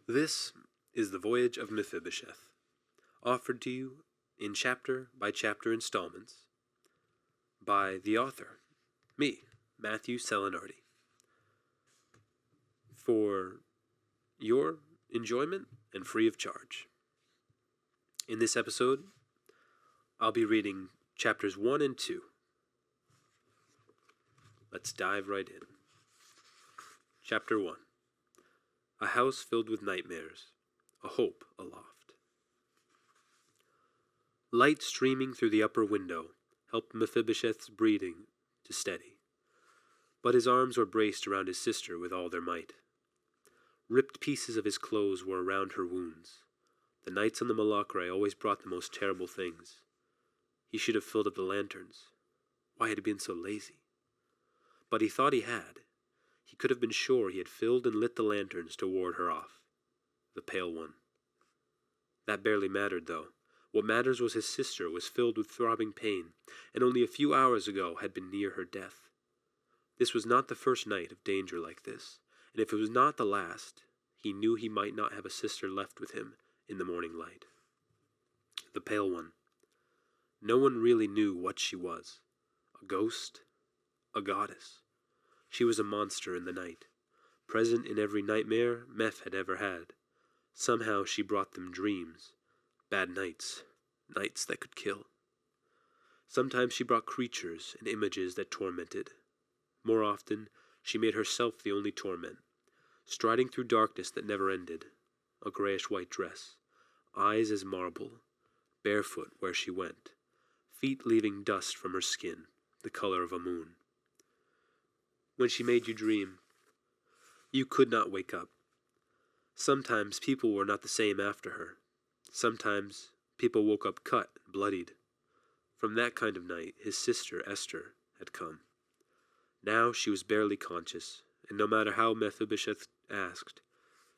This is the Voyage of Mephibosheth, offered to you in chapter-by-chapter installments by the author, me, Matthew Salinardi, for your enjoyment and free of charge. In this episode, I'll be reading chapters 1 and 2. Let's dive right in. Chapter 1. A house filled with nightmares, a hope aloft. Light streaming through the upper window helped Mephibosheth's breathing to steady, but his arms were braced around his sister with all their might. Ripped pieces of his clothes were around her wounds. The nights on the Malacre always brought the most terrible things. He should have filled up the lanterns. Why had he been so lazy? But he thought he had. He could have been sure he had filled and lit the lanterns to ward her off. The pale one. That barely mattered, though. What matters was his sister was filled with throbbing pain, and only a few hours ago had been near her death. This was not the first night of danger like this, and if it was not the last, he knew he might not have a sister left with him in the morning light. The pale one. No one really knew what she was. A ghost? A goddess? She was a monster in the night, present in every nightmare Meph had ever had. Somehow she brought them dreams, bad nights, nights that could kill. Sometimes she brought creatures and images that tormented. More often, she made herself the only torment, striding through darkness that never ended, a grayish-white dress, eyes as marble, barefoot where she went, feet leaving dust from her skin, the color of a moon. When she made you dream, you could not wake up. Sometimes people were not the same after her. Sometimes people woke up cut and bloodied. From that kind of night, his sister, Esther, had come. Now she was barely conscious, and no matter how Mephibosheth asked,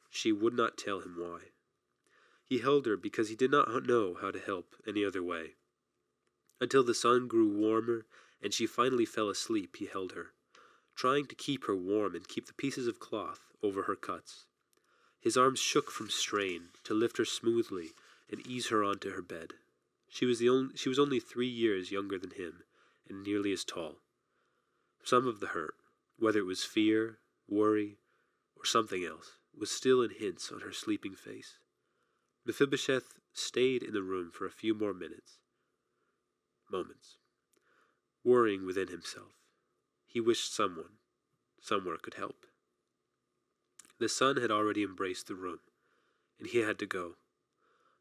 she would not tell him why. He held her because he did not know how to help any other way. Until the sun grew warmer and she finally fell asleep, he held her, trying to keep her warm and keep the pieces of cloth over her cuts. His arms shook from strain to lift her smoothly and ease her onto her bed. She was only 3 years younger than him and nearly as tall. Some of the hurt, whether it was fear, worry, or something else, was still in hints on her sleeping face. Mephibosheth stayed in the room for a few more moments, worrying within himself. He wished someone, somewhere could help. The sun had already embraced the room, and he had to go.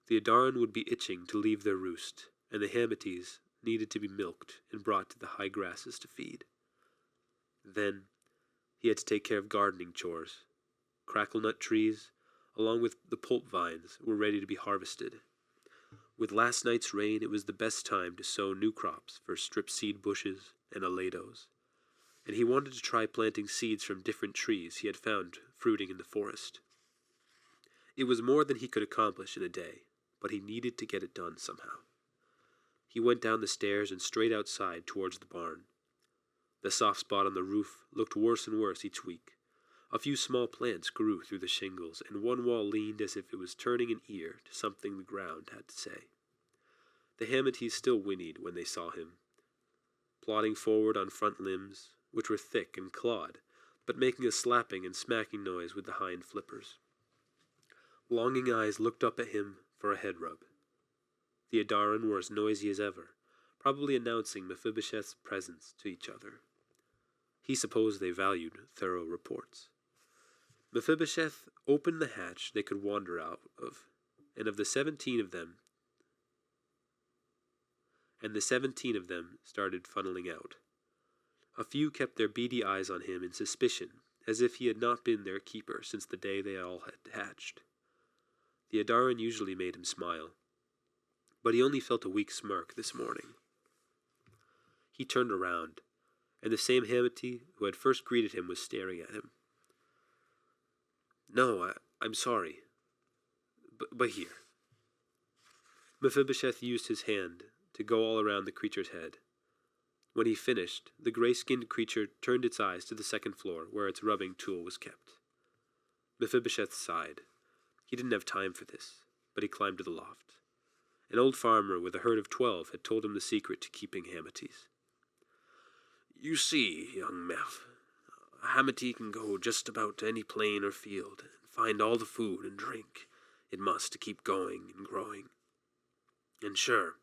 The Adaran would be itching to leave their roost, and the Hamites needed to be milked and brought to the high grasses to feed. Then he had to take care of gardening chores. Crackle-nut trees, along with the pulp vines, were ready to be harvested. With last night's rain, it was the best time to sow new crops for strip seed bushes and aledos, and he wanted to try planting seeds from different trees he had found fruiting in the forest. It was more than he could accomplish in a day, but he needed to get it done somehow. He went down the stairs and straight outside towards the barn. The soft spot on the roof looked worse and worse each week. A few small plants grew through the shingles, and one wall leaned as if it was turning an ear to something the ground had to say. The Hamites still whinnied when they saw him, plodding forward on front limbs, which were thick and clawed, but making a slapping and smacking noise with the hind flippers. Longing eyes looked up at him for a head rub. The Adaran were as noisy as ever, probably announcing Mephibosheth's presence to each other. He supposed they valued thorough reports. Mephibosheth opened the hatch they could wander out of, and the 17 of them started funneling out. A few kept their beady eyes on him in suspicion, as if he had not been their keeper since the day they all had hatched. The Adaran usually made him smile, but he only felt a weak smirk this morning. He turned around, and the same Hamite who had first greeted him was staring at him. "No, I'm sorry. But here." Mephibosheth used his hand to go all around the creature's head. When he finished, the gray-skinned creature turned its eyes to the second floor, where its rubbing tool was kept. Mephibosheth sighed. He didn't have time for this, but he climbed to the loft. An old farmer with a herd of 12 had told him the secret to keeping hamaties. "You see, young Meph, a hamity can go just about to any plain or field and find all the food and drink it must to keep going and growing. And sure,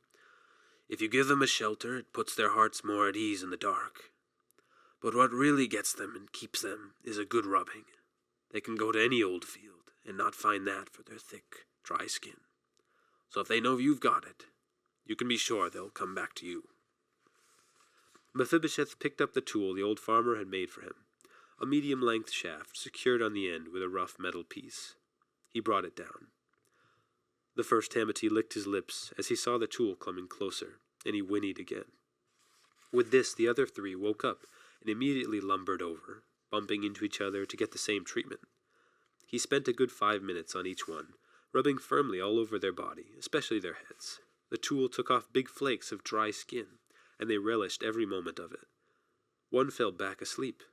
if you give them a shelter, it puts their hearts more at ease in the dark. But what really gets them and keeps them is a good rubbing. They can go to any old field and not find that for their thick, dry skin. So if they know you've got it, you can be sure they'll come back to you." Mephibosheth picked up the tool the old farmer had made for him, a medium-length shaft secured on the end with a rough metal piece. He brought it down. The first hamity licked his lips as he saw the tool coming closer, and he whinnied again. With this, the other 3 woke up and immediately lumbered over, bumping into each other to get the same treatment. He spent a good 5 minutes on each one, rubbing firmly all over their body, especially their heads. The tool took off big flakes of dry skin, and they relished every moment of it. One fell back asleep.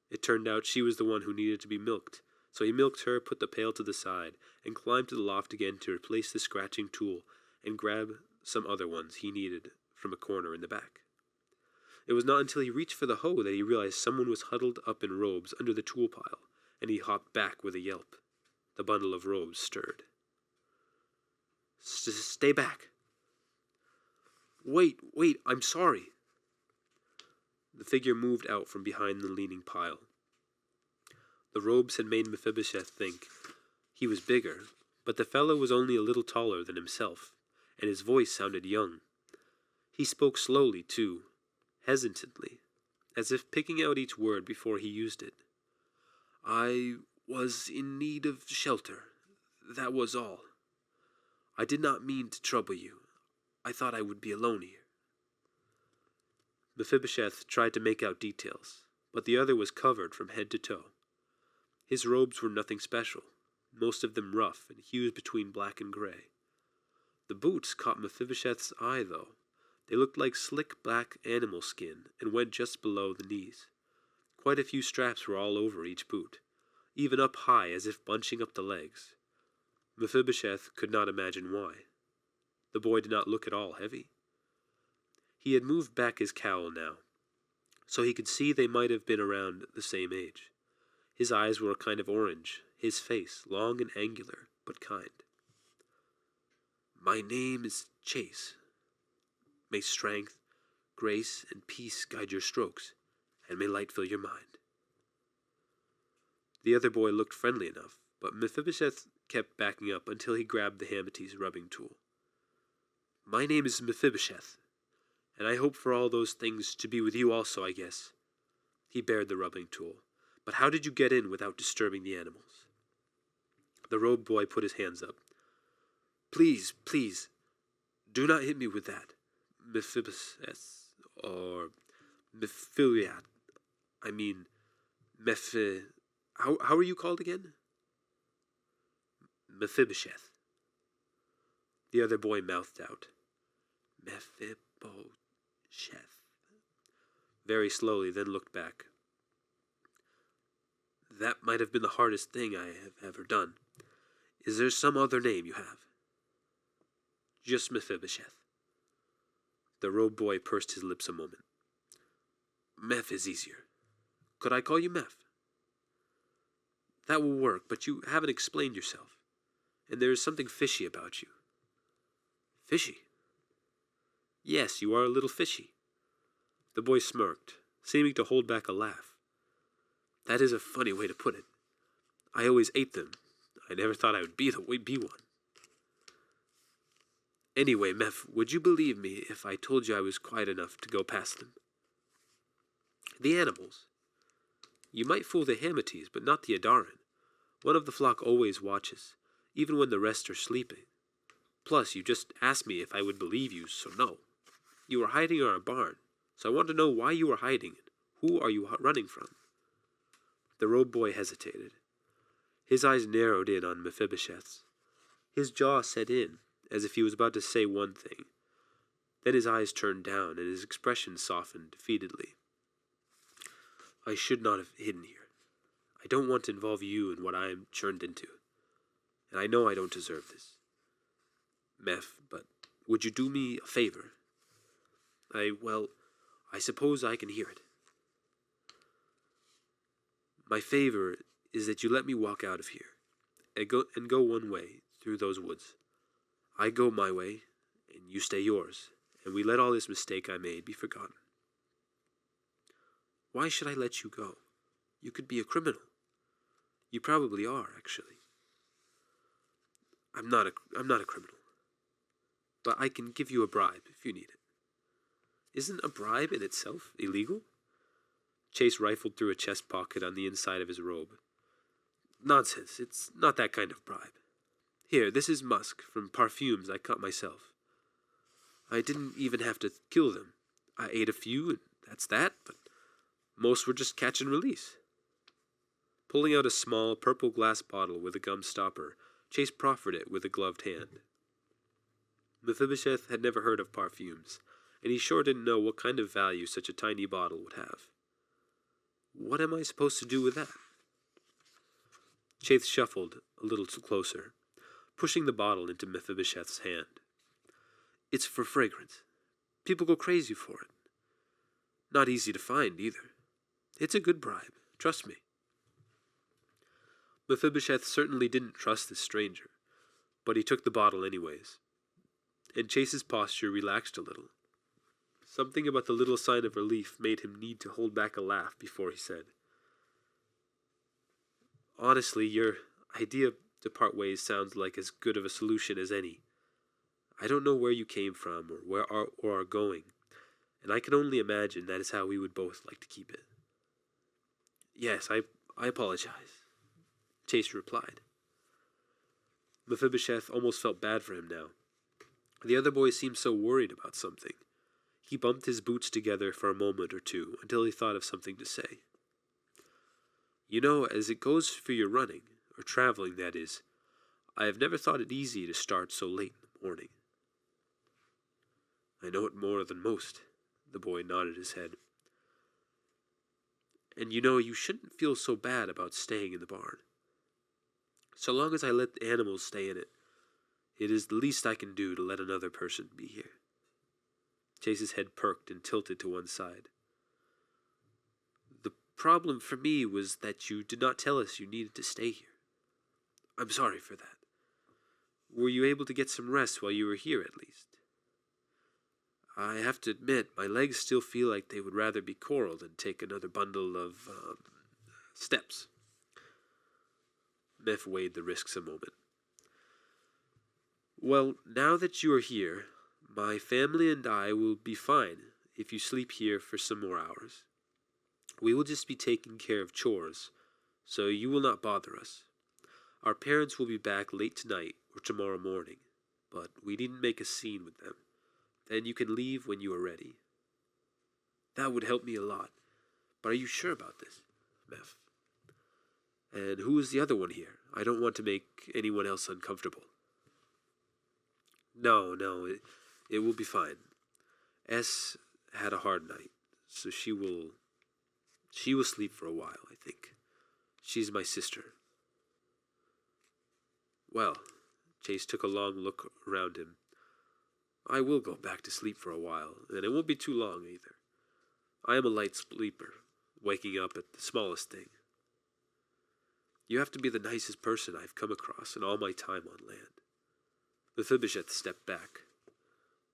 It turned out she was the one who needed to be milked, so he milked her, put the pail to the side, and climbed to the loft again to replace the scratching tool and grab some other ones he needed from a corner in the back. It was not until he reached for the hoe that he realized someone was huddled up in robes under the tool pile, and he hopped back with a yelp. The bundle of robes stirred. "Stay back." Wait, I'm sorry." The figure moved out from behind the leaning pile. The robes had made Mephibosheth think he was bigger, but the fellow was only a little taller than himself, and his voice sounded young. He spoke slowly, too, hesitantly, as if picking out each word before he used it. "I was in need of shelter, that was all. I did not mean to trouble you. I thought I would be alone here." Mephibosheth tried to make out details, but the other was covered from head to toe. His robes were nothing special, most of them rough and hues between black and gray. The boots caught Mephibosheth's eye, though. They looked like slick black animal skin and went just below the knees. Quite a few straps were all over each boot, even up high as if bunching up the legs. Mephibosheth could not imagine why. The boy did not look at all heavy. He had moved back his cowl now, so he could see they might have been around the same age. His eyes were a kind of orange, his face long and angular, but kind. "My name is Chase. May strength, grace, and peace guide your strokes, and may light fill your mind." The other boy looked friendly enough, but Mephibosheth kept backing up until he grabbed the hamity's rubbing tool. "My name is Mephibosheth, and I hope for all those things to be with you also, I guess." He bared the rubbing tool. "But how did you get in without disturbing the animals?" The robed boy put his hands up. Please, do not hit me with that. Mephibosheth, or Mephibosheth. I mean, How are you called again?" "Mephibosheth." The other boy mouthed out, "Mephibosheth," very slowly, then looked back. "That might have been the hardest thing I have ever done. Is there some other name you have?" "Just Mephibosheth." The robed boy pursed his lips a moment. "Meph is easier. Could I call you Meph?" "That will work, but you haven't explained yourself, and there is something fishy about you." "Fishy?" "Yes, you are a little fishy." The boy smirked, seeming to hold back a laugh. "That is a funny way to put it. I always ate them. I never thought I would be one. Anyway, Meph, would you believe me if I told you I was quiet enough to go past them?" "The animals. You might fool the hamites, but not the Adaran. One of the flock always watches, even when the rest are sleeping. Plus, you just asked me if I would believe you, so no. You were hiding in our barn, so I want to know why you were hiding and who are you running from?" The robed boy hesitated. His eyes narrowed in on Mephibosheth's. His jaw set in, as if he was about to say one thing. Then his eyes turned down, and his expression softened defeatedly. "I should not have hidden here. I don't want to involve you in what I am turned into. and I know I don't deserve this. Meph, but would you do me a favor? I suppose I can hear it. My favor is that you let me walk out of here, and go one way through those woods. I go my way, and you stay yours, and we let all this mistake I made be forgotten. Why should I let you go? You could be a criminal. You probably are, actually. I'm not a criminal. But I can give you a bribe if you need it. Isn't a bribe in itself illegal? Chase rifled through a chest pocket on the inside of his robe. Nonsense, it's not that kind of bribe. Here, this is musk from parfumes I cut myself. I didn't even have to kill them. I ate a few, and that's that, but most were just catch and release. Pulling out a small purple glass bottle with a gum stopper, Chase proffered it with a gloved hand. Mephibosheth had never heard of parfumes, and he sure didn't know what kind of value such a tiny bottle would have. What am I supposed to do with that? Chase shuffled a little closer, pushing the bottle into Mephibosheth's hand. It's for fragrance. People go crazy for it. Not easy to find, either. It's a good bribe, trust me. Mephibosheth certainly didn't trust this stranger, but he took the bottle anyways, and Chase's posture relaxed a little. Something about the little sign of relief made him need to hold back a laugh before he said, Honestly, your idea to part ways sounds like as good of a solution as any. I don't know where you came from or are going, and I can only imagine that is how we would both like to keep it. Yes, I apologize, Chase replied. Mephibosheth almost felt bad for him now. The other boy seemed so worried about something. He bumped his boots together for a moment or two until he thought of something to say. You know, as it goes for your running, or traveling, that is, I have never thought it easy to start so late in the morning. I know it more than most, the boy nodded his head. And you know, you shouldn't feel so bad about staying in the barn. So long as I let the animals stay in it, it is the least I can do to let another person be here. Chase's head perked and tilted to one side. The problem for me was that you did not tell us you needed to stay here. I'm sorry for that. Were you able to get some rest while you were here, at least? I have to admit, my legs still feel like they would rather be coral than take another bundle of, steps. Meph weighed the risks a moment. Well, now that you are here, my family and I will be fine if you sleep here for some more hours. We will just be taking care of chores, so you will not bother us. Our parents will be back late tonight or tomorrow morning, but we needn't make a scene with them. Then you can leave when you are ready. That would help me a lot. But are you sure about this, Meph? And who is the other one here? I don't want to make anyone else uncomfortable. No, it will be fine. S had a hard night, so she will sleep for a while, I think. She's my sister. Well, Chase took a long look around him. I will go back to sleep for a while, and it won't be too long either. I am a light sleeper, waking up at the smallest thing. You have to be the nicest person I've come across in all my time on land. Mephibosheth stepped back.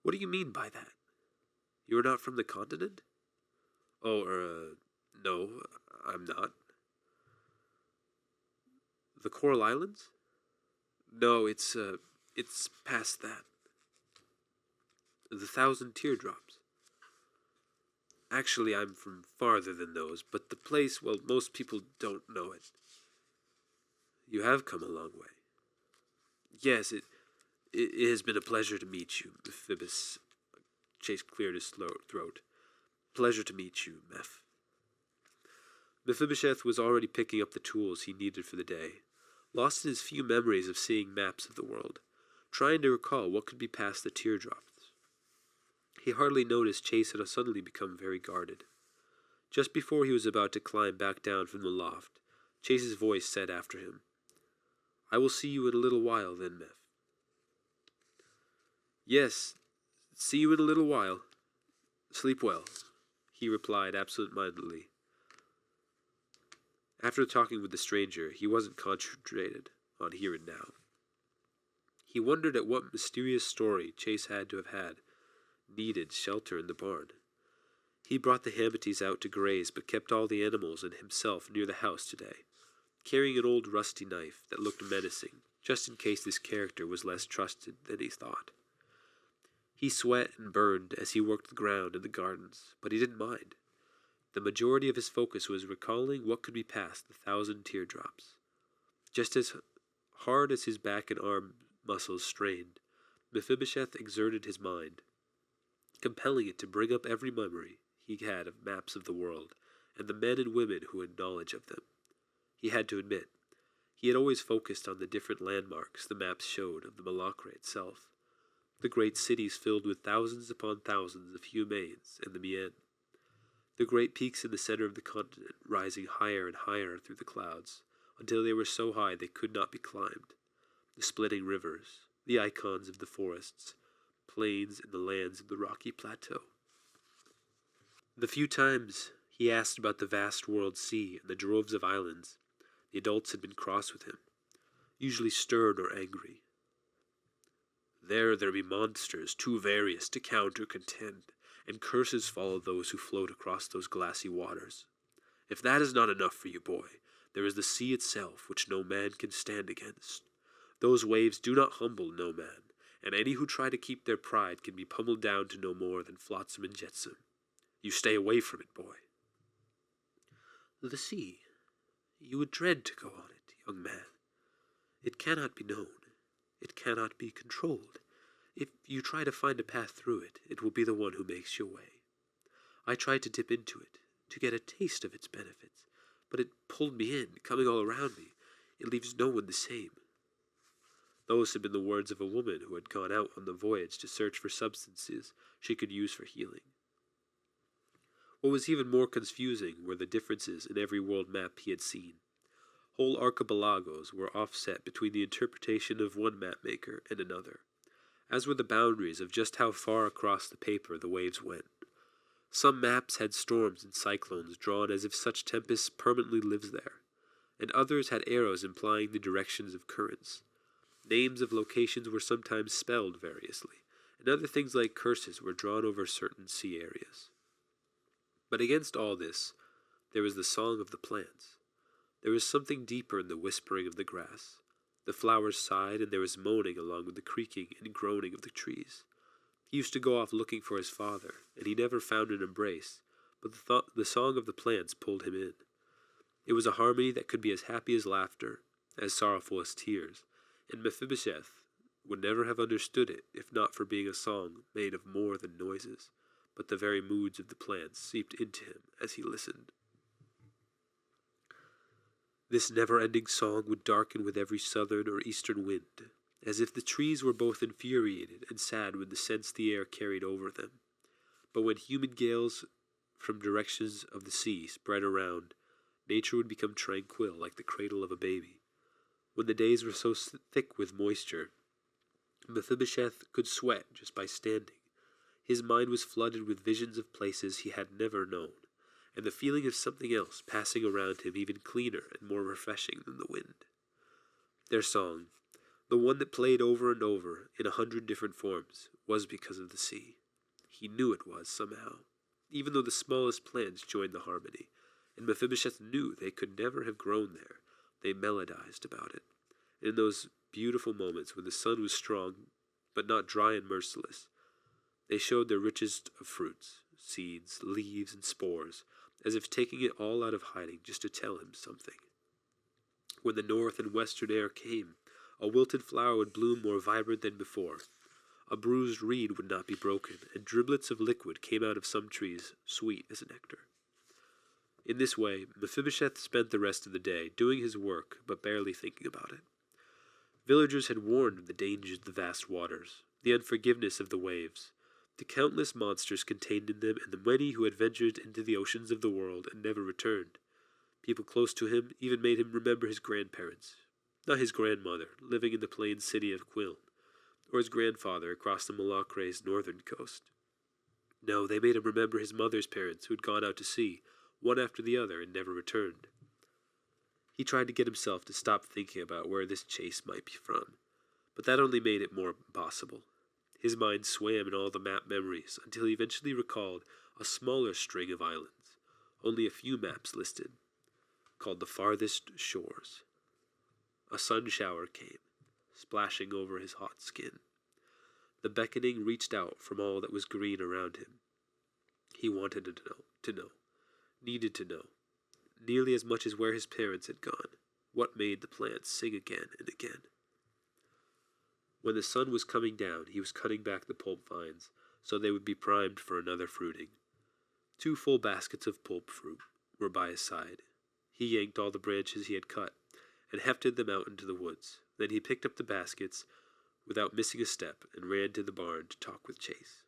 What do you mean by that? You are not from the continent? Oh, no, I'm not. The Coral Islands? No, it's past that. The 1,000 Teardrops. Actually, I'm from farther than those, but the place, well, most people don't know it. You have come a long way. Yes, it has been a pleasure to meet you, Mephibosheth. Chase cleared his throat. Pleasure to meet you, Meph. Mephibosheth was already picking up the tools he needed for the day, lost in his few memories of seeing maps of the world, trying to recall what could be past the teardrops. He hardly noticed Chase had suddenly become very guarded. Just before he was about to climb back down from the loft, Chase's voice said after him, I will see you in a little while, then, Meph. Yes, see you in a little while. Sleep well, he replied absent-mindedly. After talking with the stranger, he wasn't concentrated on here and now. He wondered at what mysterious story Chase had to have needed shelter in the barn. He brought the Hamites out to graze, but kept all the animals and himself near the house today, carrying an old rusty knife that looked menacing, just in case this character was less trusted than he thought. He sweat and burned as he worked the ground in the gardens, but he didn't mind. The majority of his focus was recalling what could be past the 1,000 teardrops. Just as hard as his back and arm muscles strained, Mephibosheth exerted his mind, compelling it to bring up every memory he had of maps of the world, and the men and women who had knowledge of them. He had to admit, he had always focused on the different landmarks the maps showed of the Malacre itself, the great cities filled with thousands upon thousands of humans and the Mien, the great peaks in the center of the continent rising higher and higher through the clouds, until they were so high they could not be climbed, the splitting rivers, the icons of the forests, plains, and the lands of the rocky plateau. The few times he asked about the vast world sea and the droves of islands, the adults had been cross with him, usually stern or angry. There be monsters too various to count or contend, and curses follow those who float across those glassy waters. If that is not enough for you, boy, there is the sea itself, which no man can stand against. Those waves do not humble no man, and any who try to keep their pride can be pummeled down to no more than flotsam and jetsam. You stay away from it, boy. The sea. You would dread to go on it, young man. It cannot be known. It cannot be controlled. If you try to find a path through it, it will be the one who makes your way. I tried to dip into it, to get a taste of its benefits, but it pulled me in, coming all around me. It leaves no one the same. Those had been the words of a woman who had gone out on the voyage to search for substances she could use for healing. What was even more confusing were the differences in every world map he had seen. Whole archipelagos were offset between the interpretation of one mapmaker and another, as were the boundaries of just how far across the paper the waves went. Some maps had storms and cyclones drawn as if such tempest permanently lives there, and others had arrows implying the directions of currents. Names of locations were sometimes spelled variously, and other things like curses were drawn over certain sea areas. But against all this, there was the song of the plants. There was something deeper in the whispering of the grass. The flowers sighed, and there was moaning along with the creaking and groaning of the trees. He used to go off looking for his father, and he never found an embrace, but the song of the plants pulled him in. It was a harmony that could be as happy as laughter, as sorrowful as tears, and Mephibosheth would never have understood it if not for being a song made of more than noises, but the very moods of the plants seeped into him as he listened. This never-ending song would darken with every southern or eastern wind, as if the trees were both infuriated and sad with the scents the air carried over them. But when humid gales from directions of the sea spread around, nature would become tranquil like the cradle of a baby. When the days were so thick with moisture, Mephibosheth could sweat just by standing. His mind was flooded with visions of places he had never known, and the feeling of something else passing around him even cleaner and more refreshing than the wind. Their song, the one that played over and over in 100 different forms, was because of the sea. He knew it was somehow, even though the smallest plants joined the harmony, and Mephibosheth knew they could never have grown there. They melodized about it. In those beautiful moments when the sun was strong, but not dry and merciless, they showed their richest of fruits, seeds, leaves, and spores, as if taking it all out of hiding just to tell him something. When the north and western air came, a wilted flower would bloom more vibrant than before. A bruised reed would not be broken, and driblets of liquid came out of some trees, sweet as nectar. In this way, Mephibosheth spent the rest of the day, doing his work, but barely thinking about it. Villagers had warned of the dangers of the vast waters, the unforgiveness of the waves, the countless monsters contained in them, and the many who had ventured into the oceans of the world and never returned. People close to him even made him remember his grandparents. Not his grandmother, living in the plain city of Quiln, or his grandfather across the Malacre's northern coast. No, they made him remember his mother's parents who had gone out to sea, one after the other, and never returned. He tried to get himself to stop thinking about where this chase might be from, but that only made it more impossible. His mind swam in all the map memories until he eventually recalled a smaller string of islands, only a few maps listed, called the Farthest Shores. A sun shower came, splashing over his hot skin. The beckoning reached out from all that was green around him. He wanted to know, needed to know, nearly as much as where his parents had gone, what made the plants sing again and again. When the sun was coming down, he was cutting back the pulp vines so they would be primed for another fruiting. 2 full baskets of pulp fruit were by his side. He yanked all the branches he had cut and hefted them out into the woods. Then he picked up the baskets without missing a step and ran to the barn to talk with Chase.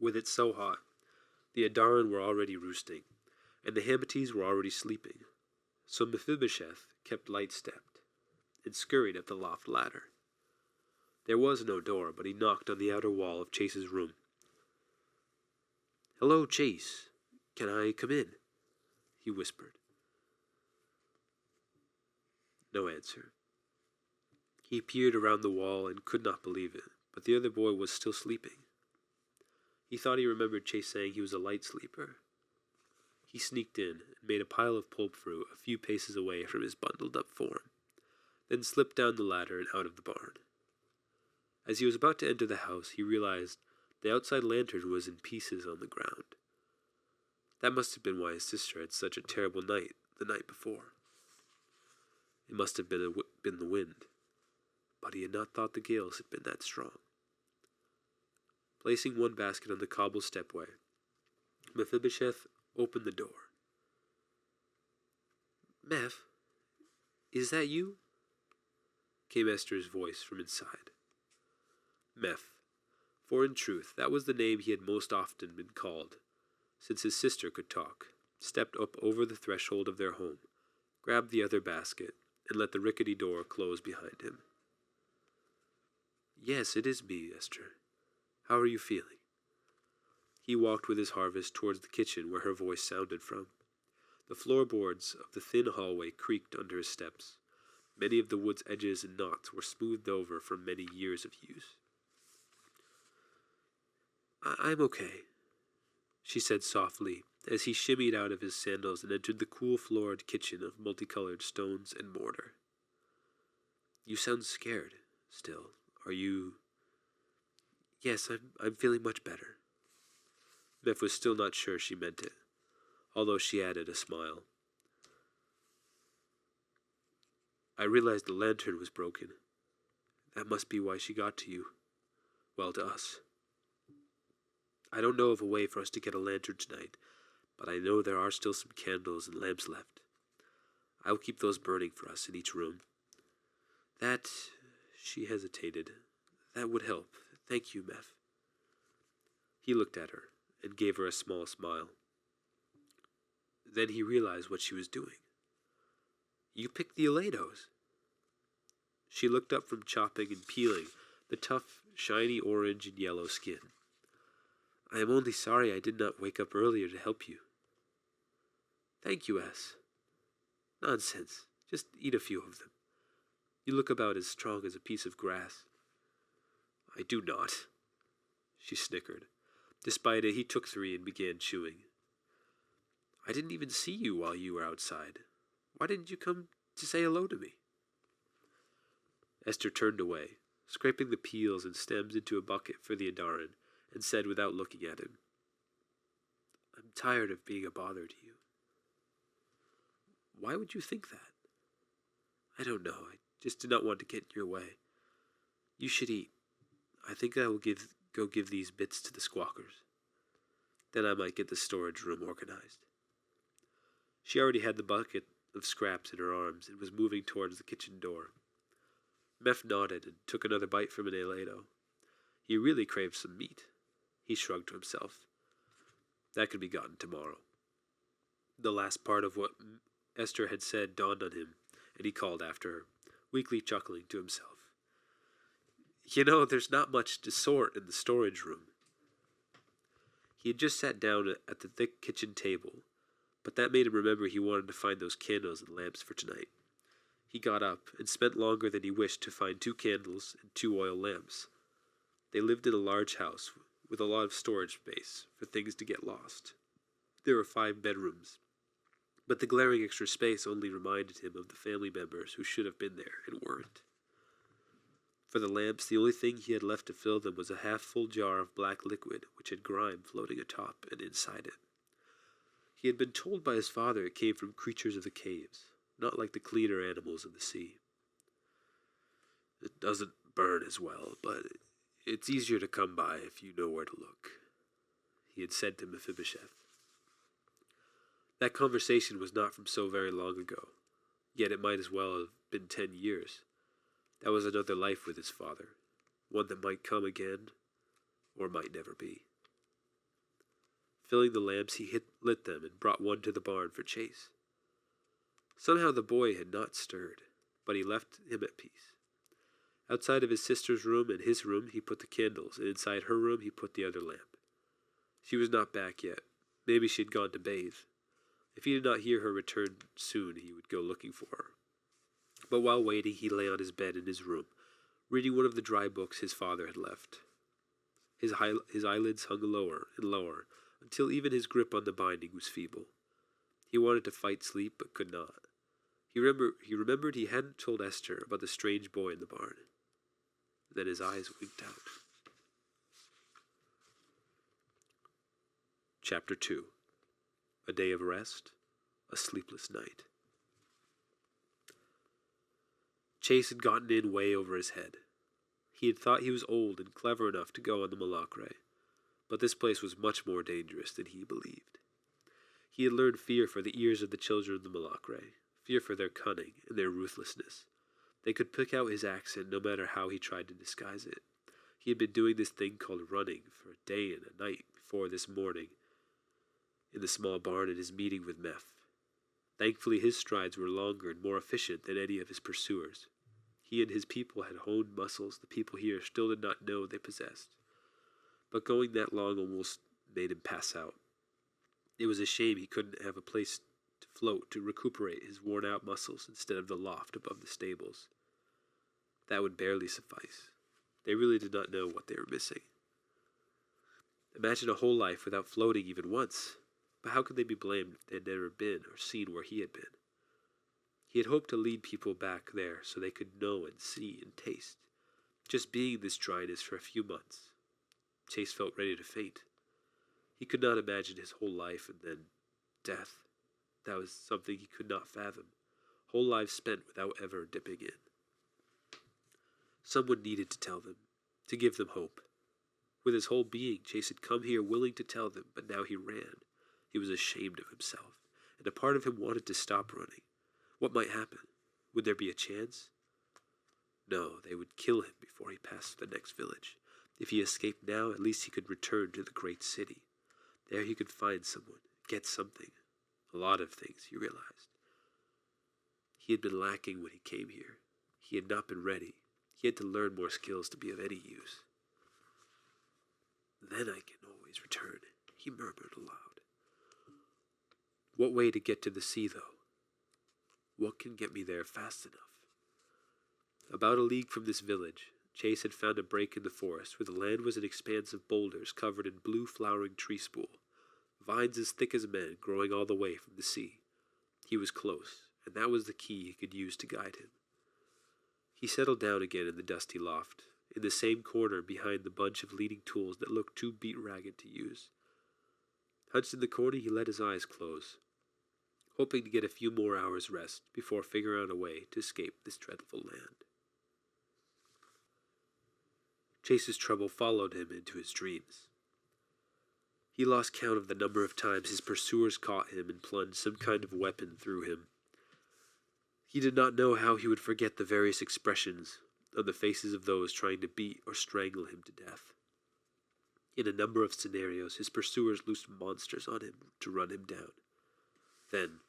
With it so hot, the Adaran were already roosting, and the Hamites were already sleeping, so Mephibosheth kept light-stepped and scurried up the loft ladder. There was no door, but he knocked on the outer wall of Chase's room. "Hello, Chase. Can I come in?" he whispered. No answer. He peered around the wall and could not believe it, but the other boy was still sleeping. He thought he remembered Chase saying he was a light sleeper. He sneaked in and made a pile of pulp fruit a few paces away from his bundled-up form, then slipped down the ladder and out of the barn. As he was about to enter the house, he realized the outside lantern was in pieces on the ground. That must have been why his sister had such a terrible night the night before. It must have been the wind, but he had not thought the gales had been that strong. Placing one basket on the cobbled stepway, Mephibosheth opened the door. "Meph, is that you?" came Esther's voice from inside. Meph, for in truth that was the name he had most often been called, since his sister could talk, stepped up over the threshold of their home, grabbed the other basket, and let the rickety door close behind him. "Yes, it is me, Esther. How are you feeling?" He walked with his harvest towards the kitchen where her voice sounded from. The floorboards of the thin hallway creaked under his steps. Many of the wood's edges and knots were smoothed over from many years of use. "I'm okay," she said softly, as he shimmied out of his sandals and entered the cool-floored kitchen of multicolored stones and mortar. "You sound scared, still. Are you—" "Yes, I'm feeling much better." Meph was still not sure she meant it, although she added a smile. "I realized the lantern was broken. That must be why she got to you. Well, to us. I don't know of a way for us to get a lantern tonight, but I know there are still some candles and lamps left. I will keep those burning for us in each room. That," she hesitated, "that would help. Thank you, Meph." He looked at her and gave her a small smile. Then he realized what she was doing. "You picked the elados." She looked up from chopping and peeling the tough, shiny orange and yellow skin. "I am only sorry I did not wake up earlier to help you." "Thank you, S." "Nonsense. Just eat a few of them. You look about as strong as a piece of grass." "I do not," she snickered. Despite it, he took 3 and began chewing. "I didn't even see you while you were outside. Why didn't you come to say hello to me?" Esther turned away, scraping the peels and stems into a bucket for the Adaran, and said without looking at him, "I'm tired of being a bother to you." "Why would you think that?" "I don't know. I just did not want to get in your way. You should eat. I think I will go give these bits to the squawkers. Then I might get the storage room organized." She already had the bucket of scraps in her arms and was moving towards the kitchen door. Meph nodded and took another bite from an elado. He really craved some meat. He shrugged to himself. That could be gotten tomorrow. The last part of what Esther had said dawned on him, and he called after her. weakly chuckling to himself. You know, there's not much to sort in the storage room. He had just sat down at the thick kitchen table, but that made him remember he wanted to find those candles and lamps for tonight. He got up and spent longer than he wished to find 2 candles and 2 oil lamps. They lived in a large house with a lot of storage space for things to get lost. There were 5 bedrooms, but the glaring extra space only reminded him of the family members who should have been there and weren't. For the lamps, the only thing he had left to fill them was a half-full jar of black liquid which had grime floating atop and inside it. He had been told by his father it came from creatures of the caves, not like the cleaner animals of the sea. It doesn't burn as well, but it's easier to come by if you know where to look, he had said to Mephibosheth. That conversation was not from so very long ago, yet it might as well have been 10 years. That was another life with his father, one that might come again, or might never be. Filling the lamps, he lit them and brought one to the barn for Chase. Somehow the boy had not stirred, but he left him at peace. Outside of his sister's room and his room, he put the candles, and inside her room he put the other lamp. She was not back yet. Maybe she had gone to bathe. If he did not hear her return soon, he would go looking for her. But while waiting, he lay on his bed in his room, reading one of the dry books his father had left. His eyelids hung lower and lower, until even his grip on the binding was feeble. He wanted to fight sleep, but could not. He remembered he hadn't told Esther about the strange boy in the barn. Then his eyes winked out. Chapter 2. A day of rest, a sleepless night. Chase had gotten in way over his head. He had thought he was old and clever enough to go on the Malacre, but this place was much more dangerous than he believed. He had learned fear for the ears of the children of the Malacre, fear for their cunning and their ruthlessness. They could pick out his accent no matter how he tried to disguise it. He had been doing this thing called running for a day and a night before this morning in the small barn at his meeting with Meph. Thankfully his strides were longer and more efficient than any of his pursuers. He and his people had honed muscles the people here still did not know they possessed. But going that long almost made him pass out. It was a shame he couldn't have a place to float to recuperate his worn-out muscles instead of the loft above the stables. That would barely suffice. They really did not know what they were missing. Imagine a whole life without floating even once. But how could they be blamed if they had never been or seen where he had been? He had hoped to lead people back there so they could know and see and taste. Just being this dryness for a few months. Chase felt ready to faint. He could not imagine his whole life and then death. That was something he could not fathom. Whole lives spent without ever dipping in. Someone needed to tell them, to give them hope. With his whole being, Chase had come here willing to tell them, but now he ran. He was ashamed of himself, and a part of him wanted to stop running. What might happen? Would there be a chance? No, they would kill him before he passed the next village. If he escaped now, at least he could return to the great city. There he could find someone, get something. A lot of things, he realized. He had been lacking when he came here. He had not been ready. He had to learn more skills to be of any use. Then I can always return, he murmured aloud. What way to get to the sea, though? What can get me there fast enough? About a league from this village, Chase had found a break in the forest where the land was an expanse of boulders covered in blue flowering tree spool, vines as thick as men growing all the way from the sea. He was close, and that was the key he could use to guide him. He settled down again in the dusty loft, in the same corner behind the bunch of leading tools that looked too beat ragged to use. Hunched in the corner, he let his eyes close, hoping to get a few more hours' rest before figuring out a way to escape this dreadful land. Chase's trouble followed him into his dreams. He lost count of the number of times his pursuers caught him and plunged some kind of weapon through him. He did not know how he would forget the various expressions on the faces of those trying to beat or strangle him to death. In a number of scenarios, his pursuers loosed monsters on him to run him down. Then,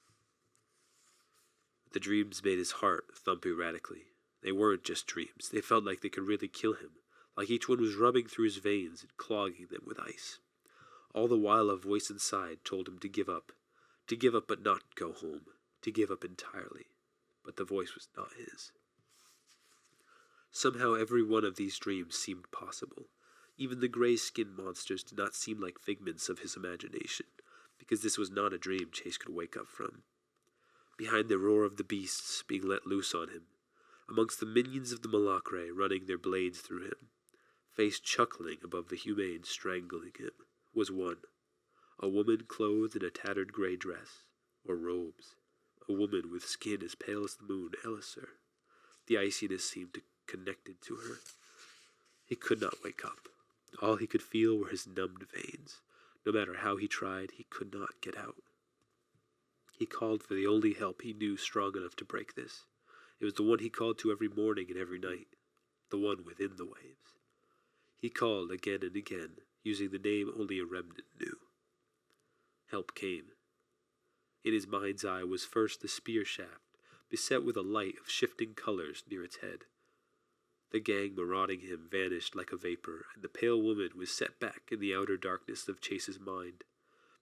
the dreams made his heart thump erratically. They weren't just dreams. They felt like they could really kill him, like each one was rubbing through his veins and clogging them with ice. All the while a voice inside told him to give up but not go home, to give up entirely. But the voice was not his. Somehow every one of these dreams seemed possible. Even the gray-skinned monsters did not seem like figments of his imagination, because this was not a dream Chase could wake up from. Behind the roar of the beasts being let loose on him, amongst the minions of the Malacre running their blades through him, face chuckling above the humane strangling him, was one, a woman clothed in a tattered gray dress, or robes, a woman with skin as pale as the moon, Elisir. The iciness seemed connected to her. He could not wake up. All he could feel were his numbed veins. No matter how he tried, he could not get out. He called for the only help he knew strong enough to break this. It was the one he called to every morning and every night, the one within the waves. He called again and again, using the name only a remnant knew. Help came. In his mind's eye was first the spear shaft, beset with a light of shifting colors near its head. The gang marauding him vanished like a vapor, and the pale woman was set back in the outer darkness of Chase's mind.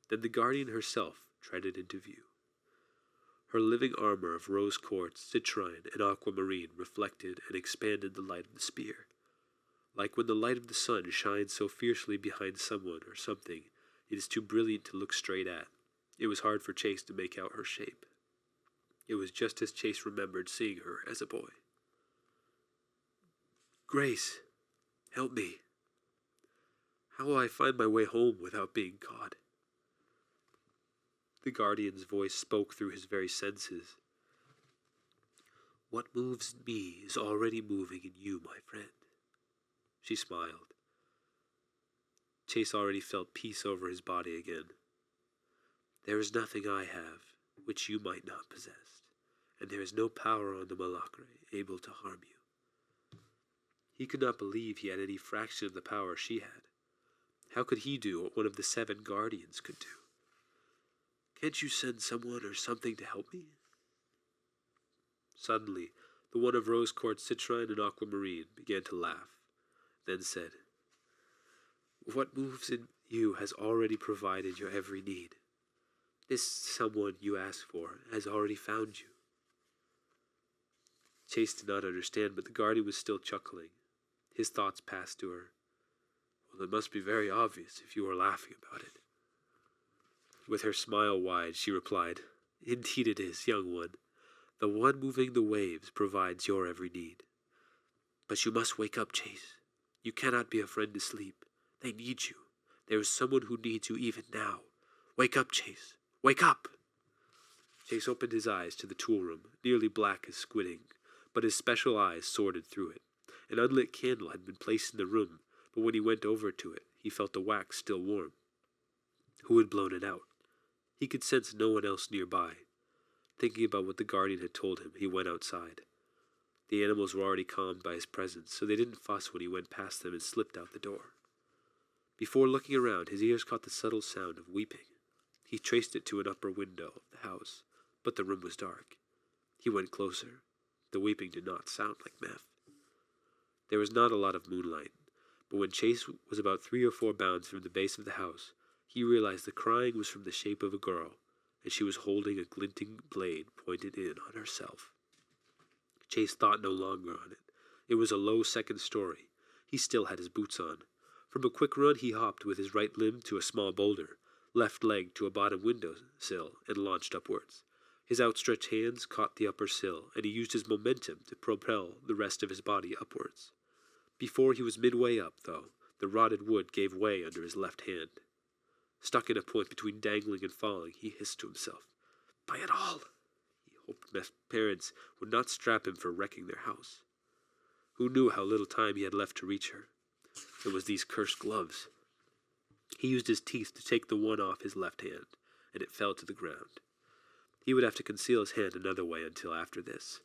Then the guardian herself treaded into view. Her living armor of rose quartz, citrine, and aquamarine reflected and expanded the light of the spear. Like when the light of the sun shines so fiercely behind someone or something, it is too brilliant to look straight at. It was hard for Chase to make out her shape. It was just as Chase remembered seeing her as a boy. Grace, help me. How will I find my way home without being caught? The guardian's voice spoke through his very senses. What moves in me is already moving in you, my friend. She smiled. Chase already felt peace over his body again. There is nothing I have which you might not possess, and there is no power on the Malacre able to harm you. He could not believe he had any fraction of the power she had. How could he do what one of the 7 guardians could do? Can't you send someone or something to help me? Suddenly, the one of rose quartz, citrine, and aquamarine began to laugh, then said, What moves in you has already provided your every need. This someone you ask for has already found you. Chase did not understand, but the guardian was still chuckling. His thoughts passed to her. Well, it must be very obvious if you are laughing about it. With her smile wide, she replied, Indeed it is, young one. The one moving the waves provides your every need. But you must wake up, Chase. You cannot be a friend to sleep. They need you. There is someone who needs you even now. Wake up, Chase. Wake up! Chase opened his eyes to the tool room, nearly black as squidding, but his special eyes sorted through it. An unlit candle had been placed in the room, but when he went over to it, he felt the wax still warm. Who had blown it out? He could sense no one else nearby. Thinking about what the guardian had told him, he went outside. The animals were already calmed by his presence, so they didn't fuss when he went past them and slipped out the door. Before looking around, his ears caught the subtle sound of weeping. He traced it to an upper window of the house, but the room was dark. He went closer. The weeping did not sound like meth. There was not a lot of moonlight, but when Chase was about 3 or 4 bounds from the base of the house, he realized the crying was from the shape of a girl, and she was holding a glinting blade pointed in on herself. Chase thought no longer on it. It was a low second story. He still had his boots on. From a quick run he hopped with his right limb to a small boulder, left leg to a bottom window sill, and launched upwards. His outstretched hands caught the upper sill, and he used his momentum to propel the rest of his body upwards. Before he was midway up, though, the rotted wood gave way under his left hand. Stuck in a point between dangling and falling, he hissed to himself, By it all! He hoped Meth's parents would not strap him for wrecking their house. Who knew how little time he had left to reach her? It was these cursed gloves. He used his teeth to take the one off his left hand, and it fell to the ground. He would have to conceal his hand another way until after this.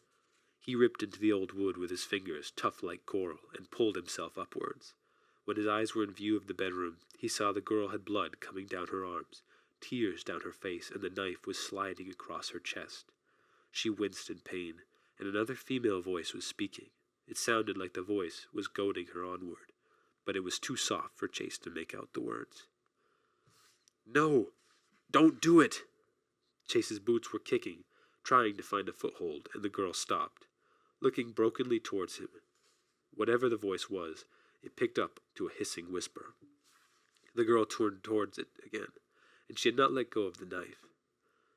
He ripped into the old wood with his fingers, tough like coral, and pulled himself upwards. When his eyes were in view of the bedroom, he saw the girl had blood coming down her arms, tears down her face, and the knife was sliding across her chest. She winced in pain, and another female voice was speaking. It sounded like the voice was goading her onward, but it was too soft for Chase to make out the words. "No, don't do it!" Chase's boots were kicking, trying to find a foothold, and the girl stopped, looking brokenly towards him. Whatever the voice was, it picked up to a hissing whisper. The girl turned towards it again, and she had not let go of the knife.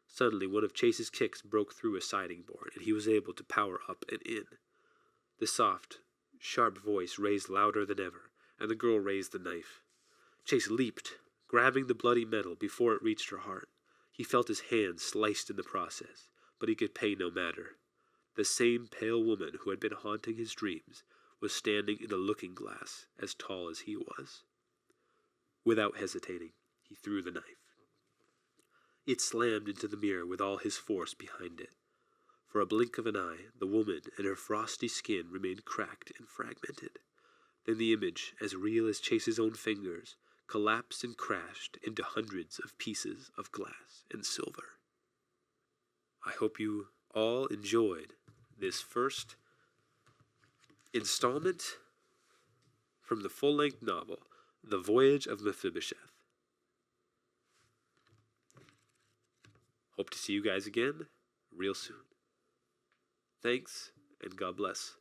Suddenly, one of Chase's kicks broke through a siding board, and he was able to power up and in. The soft, sharp voice raised louder than ever, and the girl raised the knife. Chase leaped, grabbing the bloody metal before it reached her heart. He felt his hand sliced in the process, but he could pay no matter. The same pale woman who had been haunting his dreams was standing in a looking-glass as tall as he was. Without hesitating, he threw the knife. It slammed into the mirror with all his force behind it. For a blink of an eye, the woman and her frosty skin remained cracked and fragmented. Then the image, as real as Chase's own fingers, collapsed and crashed into hundreds of pieces of glass and silver. I hope you all enjoyed this first installment from the full-length novel, The Voyage of Mephibosheth. Hope to see you guys again real soon. Thanks, and God bless.